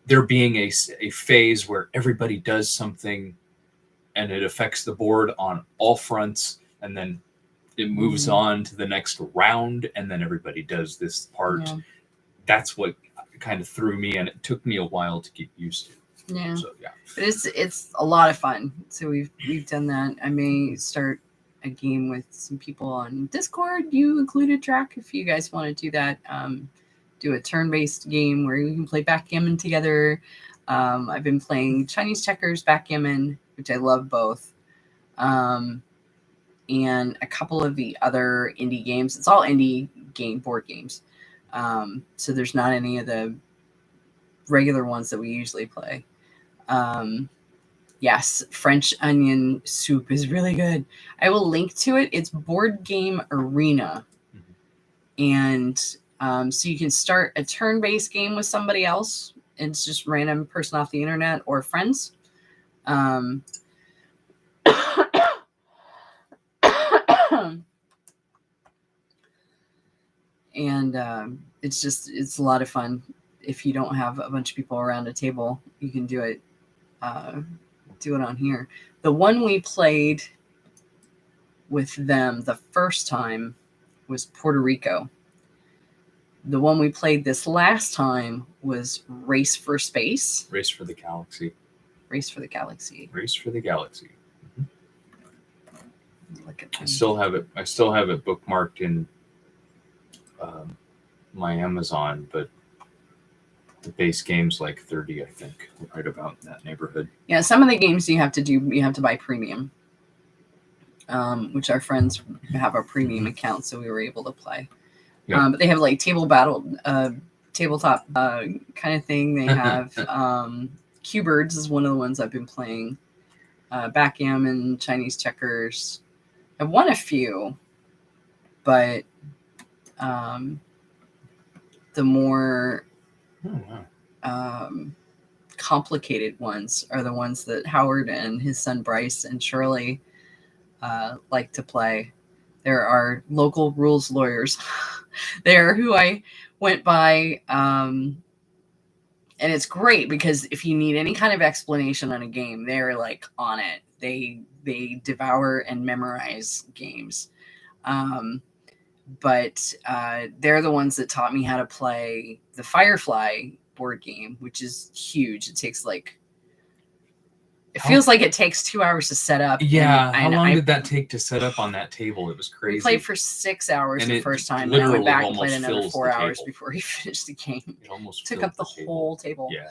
there being a phase where everybody does something and it affects the board on all fronts, and then it moves on to the next round, and then everybody does this part. Yeah. That's what kind of threw me, and it took me a while to get used to. Yeah. So yeah. But it's a lot of fun. So we've done that. I may start a game with some people on Discord. You included, Track, if you guys want to do that. Do a turn-based game where we can play backgammon together. I've been playing Chinese checkers, backgammon, which I love both. And a couple of the other indie games. It's all indie board games. So there's not any of the regular ones that we usually play. Yes, French onion soup is really good. I will link to it. It's Board Game Arena. And so you can start a turn-based game with somebody else. It's just random person off the internet or friends. And it's a lot of fun. If you don't have a bunch of people around a table, you can do it on here. The one we played with them the first time was Puerto Rico. The one we played this last time was Race for Space. Race for the Galaxy. Race for the Galaxy. Race for the Galaxy. Look at I still have it bookmarked in my Amazon, but the base game's like 30, I think, right about in that neighborhood. Yeah, some of the games you have to buy premium, which our friends have a premium account, so we were able to play. Yeah. But they have like tabletop kind of thing. They have Q-Birds is one of the ones I've been playing. Backgammon, Chinese checkers. I've won a few, but the more complicated ones are the ones that Howard and his son Bryce and Shirley like to play. There are local rules lawyers there who I went by, and it's great because if you need any kind of explanation on a game, they're like on it. They devour and memorize games. But they're the ones that taught me how to play the Firefly board game, which is huge. It takes feels like it takes 2 hours to set up. Yeah. How long did that take to set up on that table? It was crazy. We played for 6 hours the first time, and I went back and played another 4 hours before he finished the game. It almost took up the whole table. Yeah.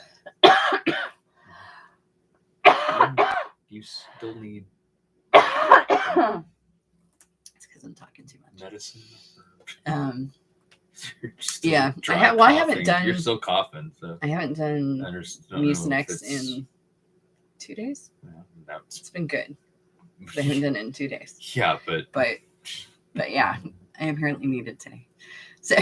You still need... It's because I'm talking too much. Medicine? Yeah. I haven't done... You're still coughing. So I haven't done Mucinex in 2 days. Yeah, it's been good. But I haven't done it in 2 days. Yeah, but yeah, I apparently need it today. So,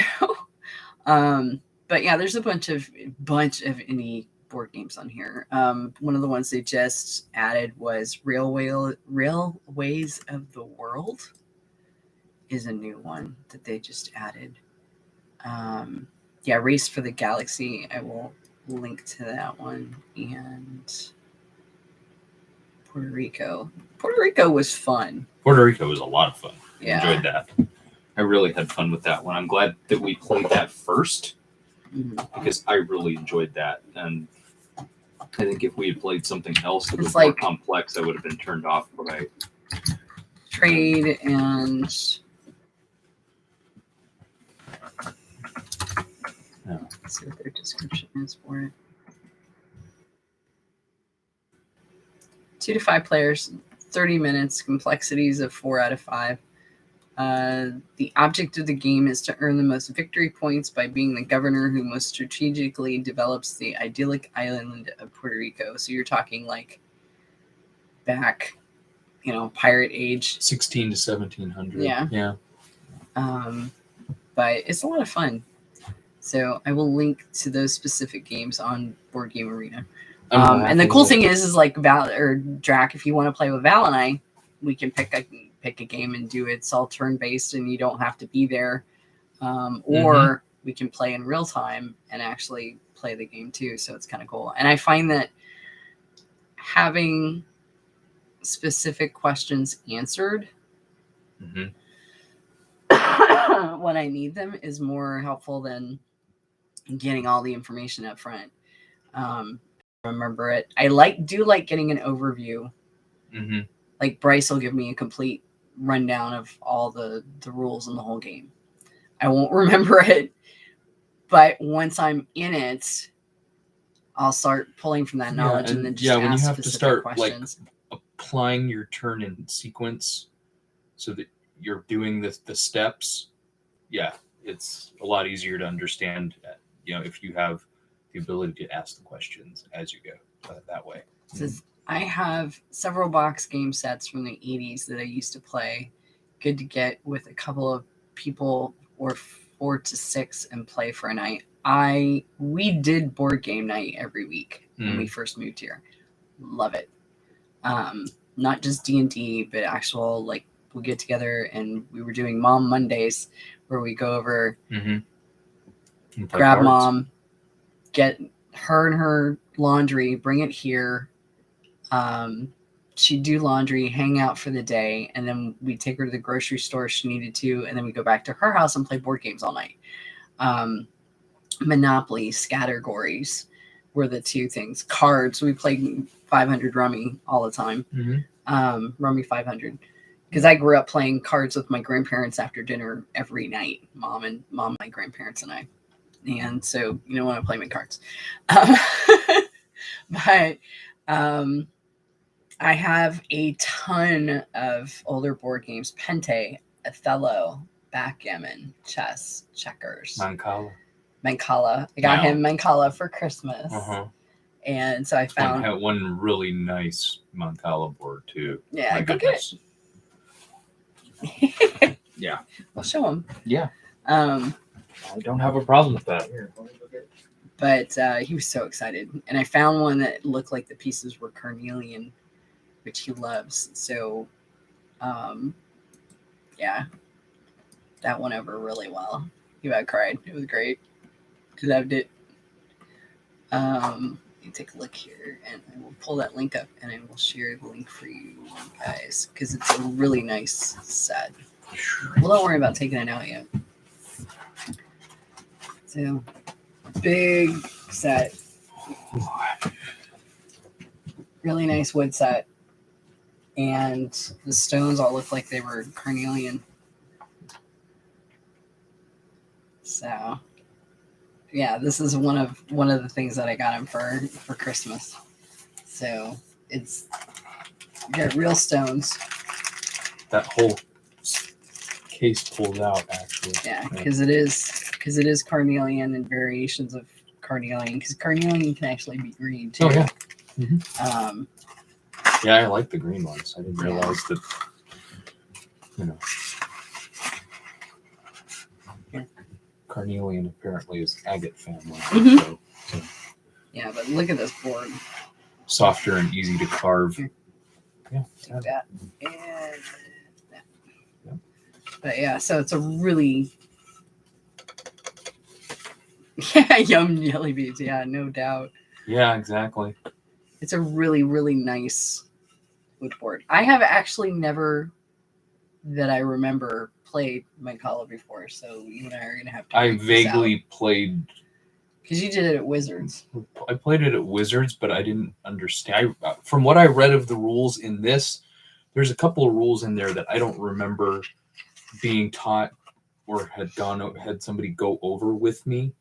but yeah, there's a bunch of indie board games on here. One of the ones they just added was Railways of the World is a new one that they just added. Yeah, Race for the Galaxy. I will link to that one. And Puerto Rico. Puerto Rico was fun. Puerto Rico was a lot of fun. Yeah. I enjoyed that. I really had fun with that one. I'm glad that we played that first because I really enjoyed that. And I think if we had played something else that was more complex, I would have been turned off by trade and... Let's see what their description is for it. 2 to 5 players, 30 minutes, complexities of 4 out of 5. The object of the game is to earn the most victory points by being the governor who most strategically develops the idyllic island of Puerto Rico. So you're talking like back, pirate age. 16 to 1700. Yeah. But it's a lot of fun. So I will link to those specific games on Board Game Arena. And the cool thing is like Val or Drac, if you want to play with Val and I, we can pick a game and do it. It's all turn based, and you don't have to be there. Or we can play in real time and actually play the game too. So it's kind of cool. And I find that having specific questions answered when I need them is more helpful than getting all the information up front. Remember it. I do like getting an overview. Like Bryce will give me a complete rundown of all the rules in the whole game. I won't remember it, but once I'm in it, I'll start pulling from that knowledge and then just when ask you have to start questions. Like applying your turn in sequence so that you're doing the steps. Yeah, it's a lot easier to understand. If you have the ability to ask the questions as you go that way. I have several box game sets from the 80s that I used to play. Good to get with a couple of people or 4 to 6 and play for a night. We did board game night every week when we first moved here. Love it. Not just D&D, but actual, like, we'll get together and we were doing Mom Mondays where we go over, grab cards. Mom, get her and her laundry, bring it here. She'd do laundry, hang out for the day, and then we'd take her to the grocery store if she needed to, and then we'd go back to her house and play board games all night. Monopoly, Scattergories were the two things. Cards, we played 500 Rummy all the time. Rummy 500. Because I grew up playing cards with my grandparents after dinner every night. Mom, my grandparents, and I. And so, when I play my cards. But I have a ton of older board games. Pente, Othello, Backgammon, chess, checkers. Mancala. I got him Mancala for Christmas. And so I found... had one really nice Mancala board, too. Yeah, go get it. Yeah. I'll show him. Yeah. I don't have a problem with that. Here. But he was so excited. And I found one that looked like the pieces were Carnelian, which he loves. So, yeah, that went over really well. He about cried. It was great. I loved it. Let me take a look here, and I will pull that link up, and I will share the link for you guys, because it's a really nice set. Well, don't worry about taking it out yet. So, big set. Really nice wood set. And the stones all look like they were Carnelian. So, yeah, this is one of the things that I got him for Christmas. So it's got real stones. That whole case pulled out, actually. Yeah, because it is Carnelian and variations of Carnelian. Because Carnelian can actually be green too. Oh yeah. Yeah, I like the green ones. I didn't realize that. Carnelian apparently is agate family. So. Yeah, but look at this board. Softer and easy to carve. Yeah. Take that and that. Yeah. But yeah, so it's a really yum jelly beans. Yeah, no doubt. Yeah, exactly. It's a really, really nice wood board. I have actually never, that I remember, played Mancala before, so you and I are gonna have to. I vaguely played. Because you did it at Wizards. I played it at Wizards, but I didn't understand. From what I read of the rules in this, there's a couple of rules in there that I don't remember being taught or had somebody go over with me.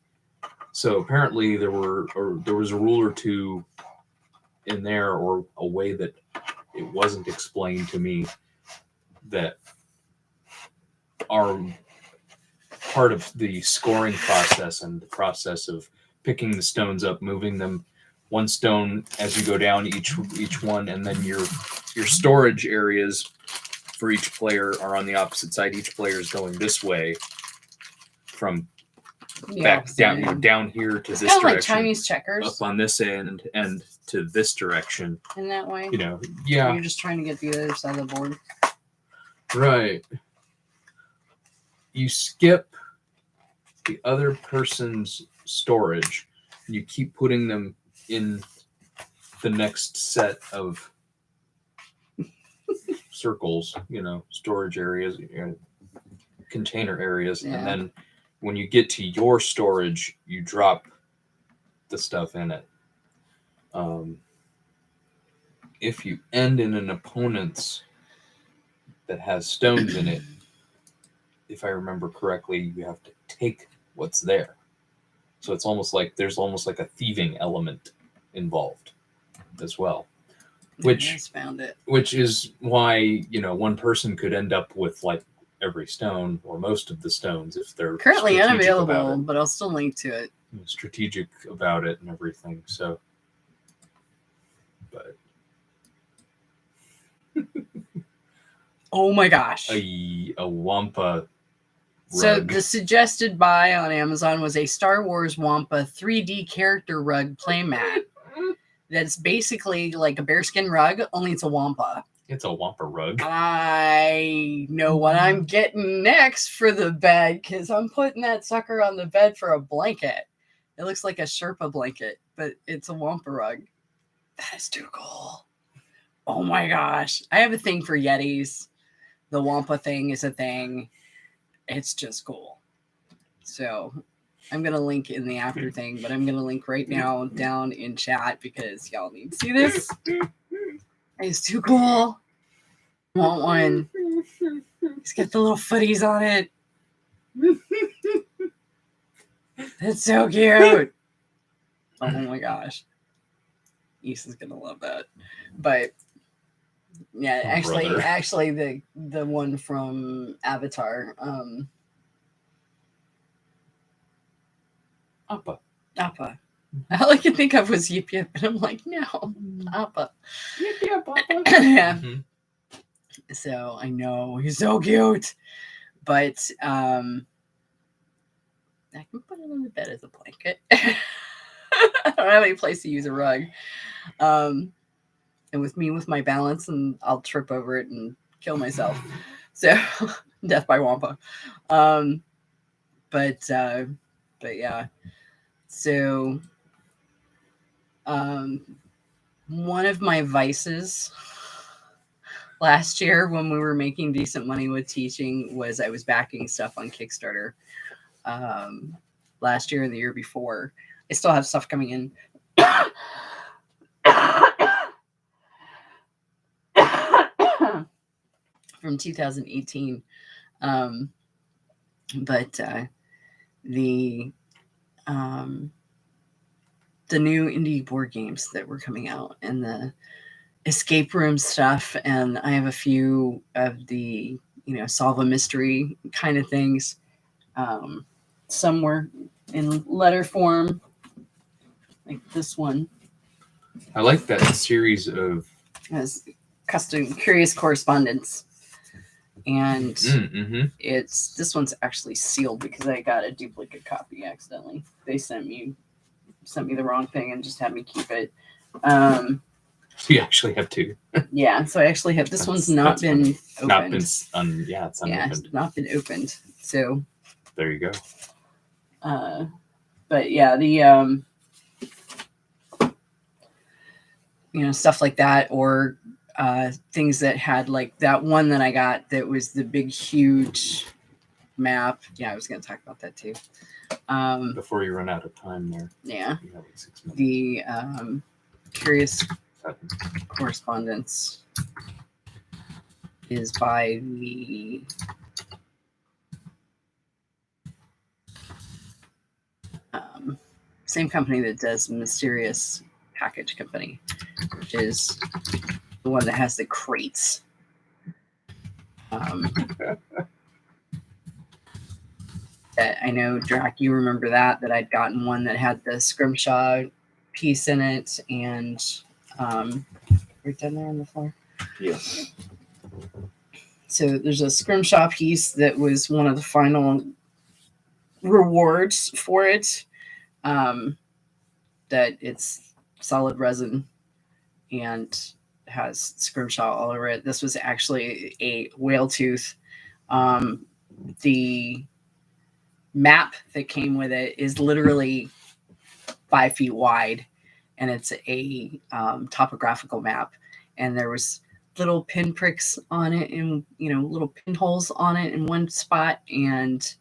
So apparently there was a rule or two in there, or a way that it wasn't explained to me, that are part of the scoring process and the process of picking the stones up, moving them one stone as you go down each one, and then your storage areas for each player are on the opposite side. Each player is going this way from back down, down here to it's this direction. Like Chinese checkers. Up on this end and to this direction. In that way? Yeah. You're just trying to get the other side of the board. Right. You skip the other person's storage, and you keep putting them in the next set of circles, storage areas, container areas, and then when you get to your storage, you drop the stuff in it. If you end in an opponent's that has stones in it, if I remember correctly, you have to take what's there. So it's there's almost like a thieving element involved as well. Which is why, one person could end up with like every stone or most of the stones if they're currently unavailable, but I'll still link to it. Strategic about it and everything. So, but oh my gosh, a Wampa. So the suggested buy on Amazon was a Star Wars Wampa 3D character rug playmat. That's basically like a bearskin rug, only it's a Wampa. It's a Wampa rug. I know what I'm getting next for the bed, because I'm putting that sucker on the bed for a blanket. It looks like a Sherpa blanket, but it's a Wampa rug. That is too cool. Oh my gosh. I have a thing for Yetis. The Wampa thing is a thing. It's just cool. So I'm going to link in the after thing, but I'm going to link right now down in chat because y'all need to see this. It's too cool. I want one. He's got the little footies on it. That's so cute. Oh my gosh. Issa's going to love that. But yeah, actually the one from Avatar, Appa. All I could think of was Yip Yip, and I'm like, no, Appa. Yip Yip, Appa. Yeah. Mm-hmm. So I know he's so cute, but I can put it on the bed as a blanket. I don't have any place to use a rug. And with my balance, and I'll trip over it and kill myself. So death by Wampa. But yeah. So one of my vices last year when we were making decent money with teaching was I was backing stuff on Kickstarter. Last year and the year before. I still have stuff coming in. From 2018. But the new indie board games that were coming out and the escape room stuff, and I have a few of the solve a mystery kind of things. Some were in letter form, like this one. I like that series of as custom curious correspondence. And this one's actually sealed because I got a duplicate copy accidentally. They sent me the wrong thing and just had me keep it. So you actually have two. Yeah, so I actually have this. One's not been opened. It's unopened. It's not been opened. So there you go. But yeah, the stuff like that, or things that had like that one that I got that was the big huge map. Yeah, I was going to talk about that too. Before you run out of time there. Yeah. You have like 6 minutes. The curious correspondence is by the same company that does Mysterious Package Company, which is the one that has the crates. I know, Drac, you remember that I'd gotten one that had the scrimshaw piece in it, and right down there on the floor. Yes. So there's a scrimshaw piece that was one of the final rewards for it. That it's solid resin and has scrimshaw all over it. This was actually a whale tooth. The map that came with it is literally 5 feet wide, and it's a topographical map. And there was little pinpricks on it, and little pinholes on it in one spot, and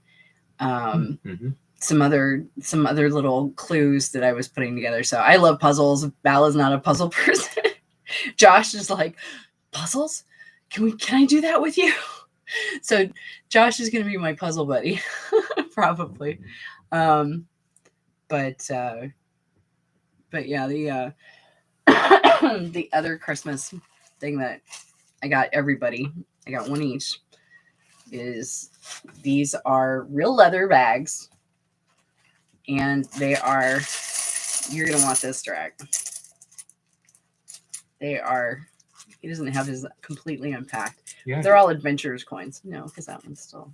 some other little clues that I was putting together. So I love puzzles. Val is not a puzzle person. Josh is like, puzzles? Can I do that with you? So Josh is going to be my puzzle buddy, probably. But yeah, the the other Christmas thing that I got everybody, I got one each, is these are real leather bags, and they are, you're going to want this, Drac. They are, he doesn't have his completely unpacked. Yeah. They're all adventurers coins. No, because that one's still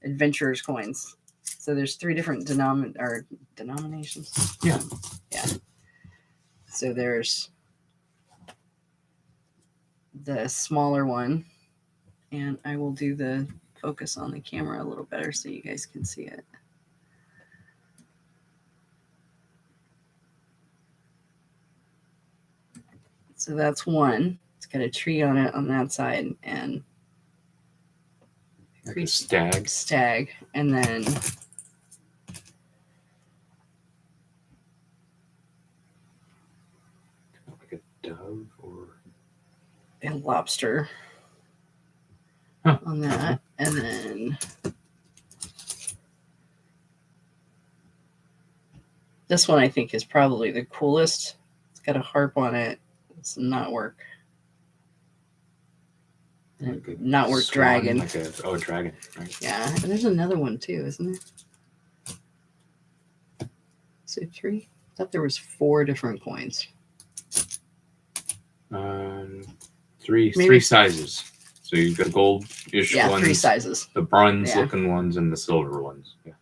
adventurers coins. So there's 3 different denominations. Yeah. Yeah. So there's the smaller one, and I will do the focus on the camera a little better so you guys can see it. So that's one. It's got a tree on it on that side, and like a stag, and then like a dove or a lobster on that, and then this one I think is probably the coolest. It's got a harp on it. It's not work. Like not work swan, dragon. Like a dragon. Right? Yeah, and there's another one too, isn't there? Is it 3? I thought there was 4 different coins. 3 sizes. So you've got gold-ish ones. 3 sizes. The bronze-looking ones and the silver ones. Yeah.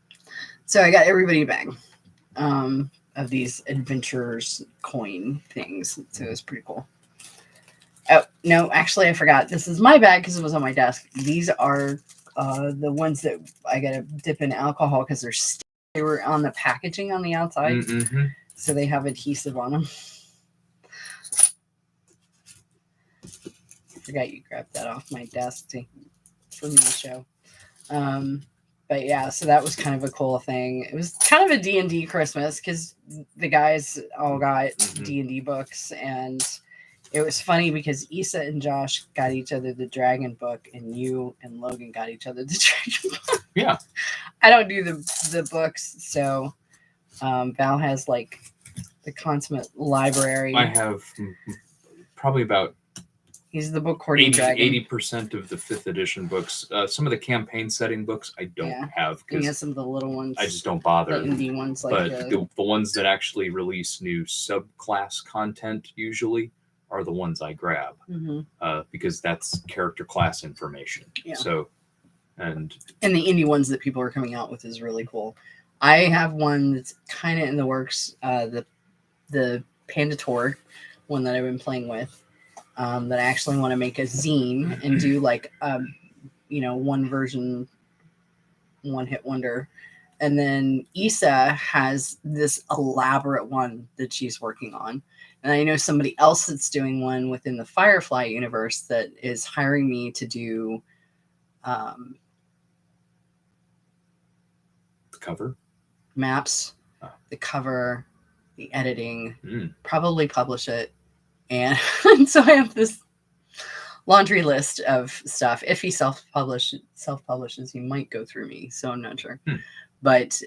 So I got everybody a bag of these adventurers coin things. So it was pretty cool. Oh, no, actually, I forgot. This is my bag because it was on my desk. These are the ones that I got to dip in alcohol because they were on the packaging on the outside. Mm-hmm. So they have adhesive on them. I forgot you grabbed that off my desk for me to show. But yeah, so that was kind of a cool thing. It was kind of a D&D Christmas because the guys all got D&D books, and it was funny because Issa and Josh got each other the dragon book, and you and Logan got each other the dragon book. Yeah. I don't do the books, so Val has like the consummate library. I have probably about He's the book hoarding dragon. 80% of the 5th edition books. Some of the campaign setting books I don't have. He has some of the little ones. I just don't bother. The indie ones. But the ones that actually release new subclass content usually are the ones I grab. Because that's character class information. Yeah. So, and the indie ones that people are coming out with is really cool. I have one that's kind of in the works. The Panda Tour one that I've been playing with. That I actually want to make a zine and do like, one version, one hit wonder. And then Issa has this elaborate one that she's working on. And I know somebody else that's doing one within the Firefly universe that is hiring me to do the cover maps, the cover, the editing, probably publish it. And so I have this laundry list of stuff. If he self-publishes, he might go through me. So I'm not sure. But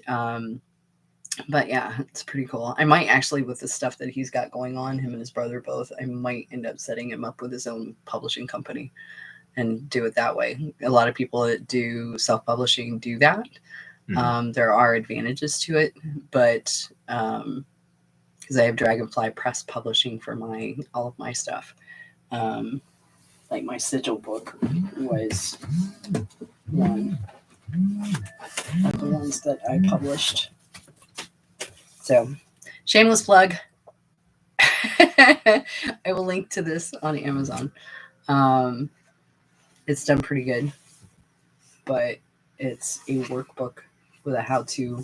yeah, it's pretty cool. I might actually, with the stuff that he's got going on, him and his brother both, I might end up setting him up with his own publishing company and do it that way. A lot of people that do self-publishing do that. There are advantages to it, but because I have Dragonfly Press Publishing for all of my stuff. Like my sigil book was one of the ones that I published. So, shameless plug. I will link to this on Amazon. It's done pretty good, but it's a workbook with a how-to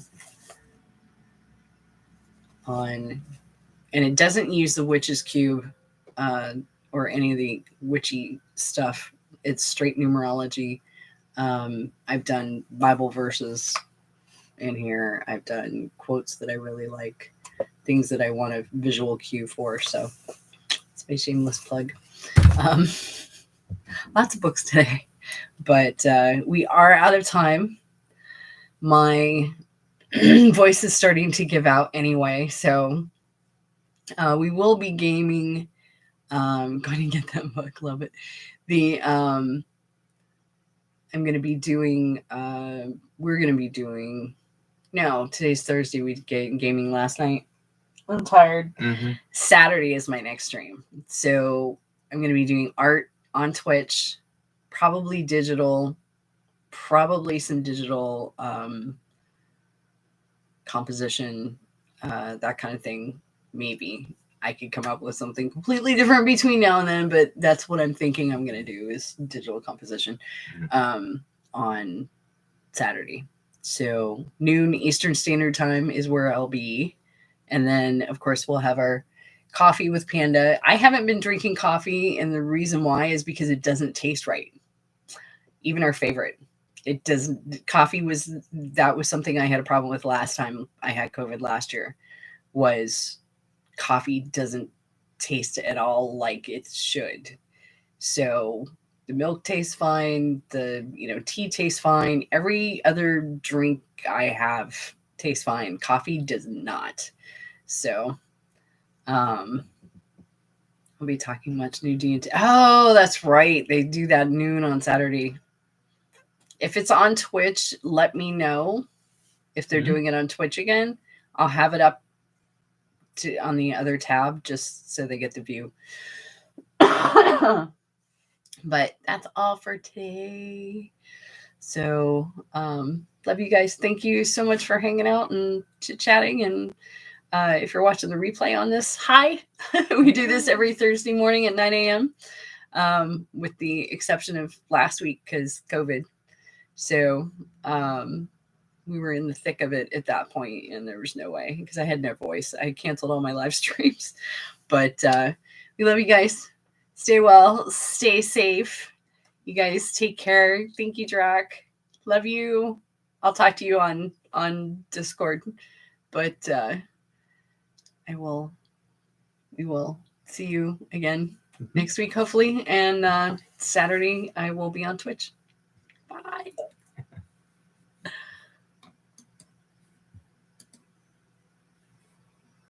on, and it doesn't use the Witch's Cube or any of the witchy stuff. It's straight numerology. I've done Bible verses in here. I've done quotes that I really like, things that I want a visual cue for. So it's my shameless plug. Lots of books today, but we are out of time. My voice is starting to give out anyway, so we will be gaming. Going to get that book, love it. I'm going to be doing. We're going to be doing. No, today's Thursday. We did gaming last night. I'm tired. Saturday is my next stream, so I'm going to be doing art on Twitch, probably digital, probably some digital composition, that kind of thing. Maybe I could come up with something completely different between now and then, but that's what I'm thinking I'm going to do is digital composition on Saturday. So noon Eastern Standard Time is where I'll be. And then, of course, we'll have our coffee with Panda. I haven't been drinking coffee, and the reason why is because it doesn't taste right. Even our favorite. It doesn't. Coffee was something I had a problem with last time I had COVID last year, was coffee doesn't taste at all like it should. So the milk tastes fine. The tea tastes fine. Every other drink I have tastes fine. Coffee does not. So, I'll be talking much new D&D. Oh, that's right. They do that noon on Saturday. If it's on Twitch, let me know if they're doing it on Twitch again. I'll have it up on the other tab just so they get the view. But that's all for today. So, love you guys. Thank you so much for hanging out and chit-chatting. And if you're watching the replay on this, hi. We do this every Thursday morning at 9 a.m. With the exception of last week because COVID. So we were in the thick of it at that point, and there was no way because I had no voice. I canceled all my live streams. But we love you guys. Stay well. Stay safe. You guys take care. Thank you, Drac. Love you. I'll talk to you on Discord. But we will see you again next week, hopefully. And Saturday, I will be on Twitch.